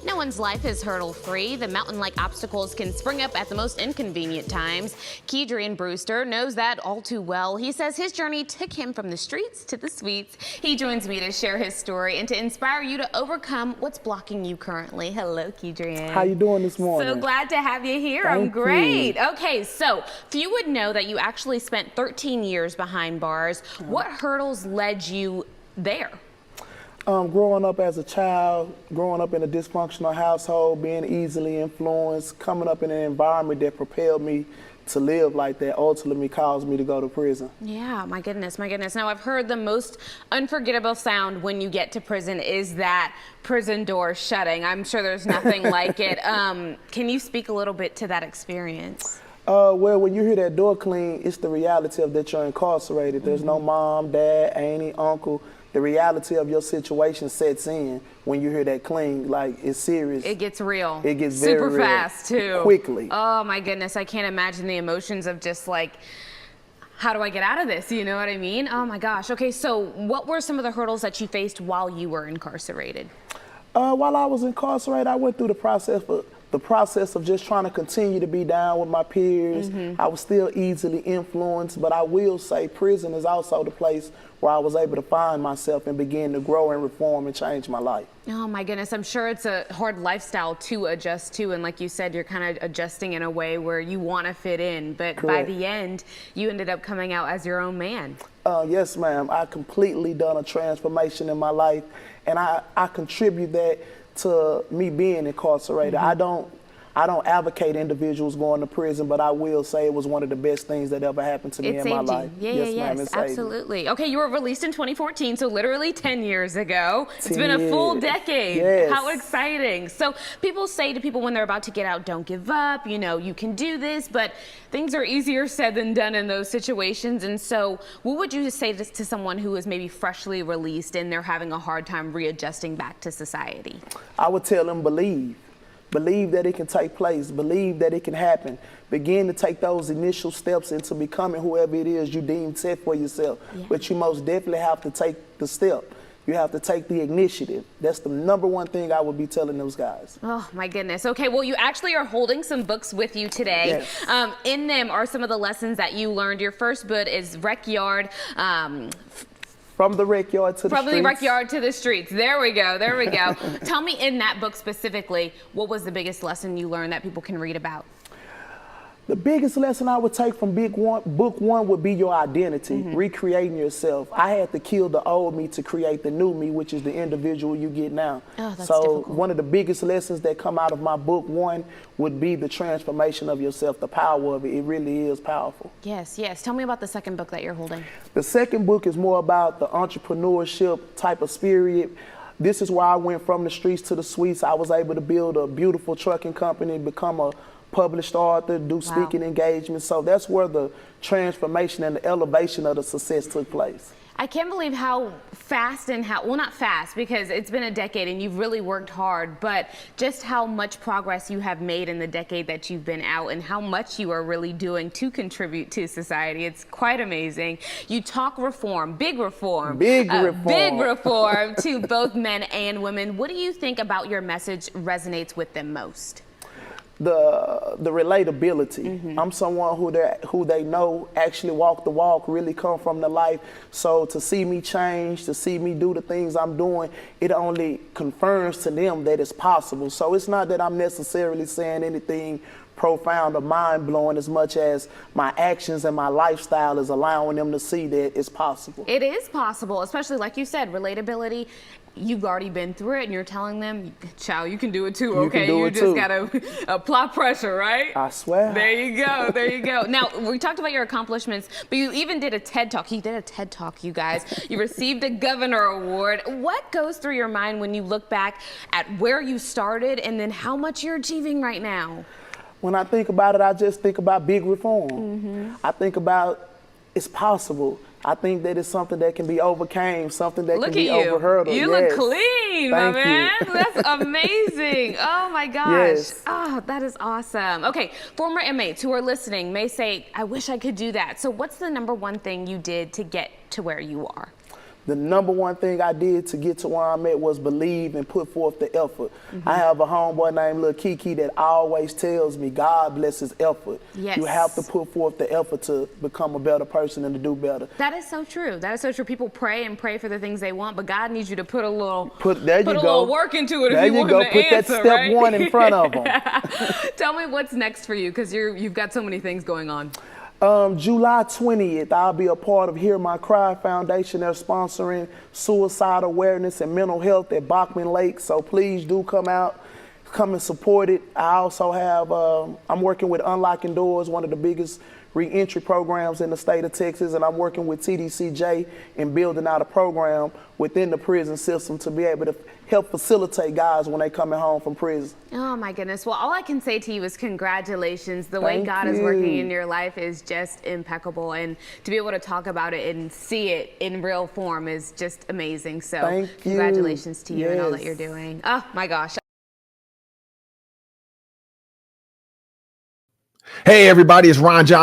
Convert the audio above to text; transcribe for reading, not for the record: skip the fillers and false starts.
No one's life is hurdle-free. The mountain-like obstacles can spring up at the most inconvenient times. Kedrian Brewster knows that all too well. He says his journey took him from the streets to the suites. He joins me to share his story and to inspire you to overcome what's blocking you currently. Hello, Kedrian. How you doing this morning? So glad to have you here. Thank I'm great. you. Okay, so few would know that you actually spent 13 years behind bars. What hurdles led you there? Growing up as a child, growing up in a dysfunctional household, being easily influenced, coming up in an environment that propelled me to live like that ultimately caused me to go to prison. Yeah, my goodness, my goodness. Now, I've heard the most unforgettable sound when you get to prison is that prison door shutting. I'm sure there's nothing like it. Can you speak a little bit to that experience? Well, when you hear that door cling, it's the reality of that you're incarcerated. There's no mom, dad, auntie, uncle. The reality of your situation sets in when you hear that cling, like it's serious. It gets real. It gets super very real. Fast too. Quickly. Oh my goodness, I can't imagine the emotions of just like, how do I get out of this? You know what I mean? Oh my gosh. Okay, so what were some of the hurdles that you faced while you were incarcerated? While I was incarcerated, I went through the process of just trying to continue to be down with my peers. I was still easily influenced, but I will say prison is also the place where I was able to find myself and begin to grow and reform and change my life. Oh my goodness, I'm sure it's a hard lifestyle to adjust to, and like you said, you're kind of adjusting in a way where you want to fit in, but Correct. By the end, you ended up coming out as your own man. Yes, ma'am. I completely done a transformation in my life, and I contribute that to me being incarcerated. I don't advocate individuals going to prison, but I will say it was one of the best things that ever happened to me in my life. Yes, absolutely. Okay, you were released in 2014, so literally 10 years ago. It's been a full decade. Yes. How exciting. So people say to people when they're about to get out, don't give up, you know, you can do this, but things are easier said than done in those situations. And so what would you say to someone who is maybe freshly released and they're having a hard time readjusting back to society? I would tell them believe. Believe that it can take place. Believe that it can happen. Begin to take those initial steps into becoming whoever it is you deem set for yourself. Yeah. But you most definitely have to take the step. You have to take the initiative. That's the number one thing I would be telling those guys. Oh my goodness. Okay, well, you actually are holding some books with you today. Yes. In them are some of the lessons that you learned. Your first book is Rec Yard. From the rec yard to the streets. From the rec yard to the streets. There we go. There we go. Tell me, in that book specifically, what was the biggest lesson you learned that people can read about? The biggest lesson I would take from book one would be your identity, recreating yourself. I had to kill the old me to create the new me, which is the individual you get now. Oh, that's so difficult. One of the biggest lessons that come out of my book one would be the transformation of yourself, the power of it. It really is powerful. Yes, yes. Tell me about the second book that you're holding. The second book is more about the entrepreneurship type of spirit. This is where I went from the streets to the suites. I was able to build a beautiful trucking company, become a published author, do speaking engagements. So that's where the transformation and the elevation of the success took place. I can't believe how fast and well, not fast because it's been a decade and you've really worked hard, but just how much progress you have made in the decade that you've been out and how much you are really doing to contribute to society. It's quite amazing. You talk reform, big reform. Big reform to both men and women. What do you think about your message resonates with them most? The relatability. I'm someone who they know actually walk the walk, really come from the life. So to see me change, to see me do the things I'm doing, it only confirms to them that it's possible. So it's not that I'm necessarily saying anything profound or mind-blowing as much as my actions and my lifestyle is allowing them to see that it's possible. It is possible, especially like you said, relatability. You've already been through it and you're telling them, child, you can do it too, okay? You just gotta apply pressure, right? I swear. There you go, there you go. Now, we talked about your accomplishments, but you even did a TED Talk. You did a TED Talk, you guys. You received a Governor Award. What goes through your mind when you look back at where you started and then how much you're achieving right now? When I think about it, I just think about big reform. I think about it's possible. I think that it's something that can be overcame, something that can be overheard. You look clean, my man. That's amazing. Oh my gosh. Yes. Oh, that is awesome. Okay, former inmates who are listening may say, I wish I could do that. So what's the number one thing you did to get to where you are? The number one thing I did to get to where I'm at was believe and put forth the effort. I have a homeboy named Lil Kiki that always tells me God blesses effort. Yes. You have to put forth the effort to become a better person and to do better. That is so true. That is so true. People pray and pray for the things they want, but God needs you to put a little little work into it if you want him to Put answer, that step right? one in front of them. Tell me what's next for you, because you've got so many things going on. July 20th, I'll be a part of Hear My Cry Foundation. They're sponsoring suicide awareness and mental health at Bachman Lake. So please do come out, come and support it. I also have, I'm working with Unlocking Doors, one of the biggest reentry programs in the state of Texas, and I'm working with TDCJ in building out a program within the prison system to be able to help facilitate guys when they coming home from prison. Oh my goodness. Well, all I can say to you is congratulations. The way God is you. working in your life is just impeccable, and to be able to talk about it and see it in real form is just amazing. So congratulations to you and all that you're doing. Oh my gosh. Hey everybody, it's Ron Johnson.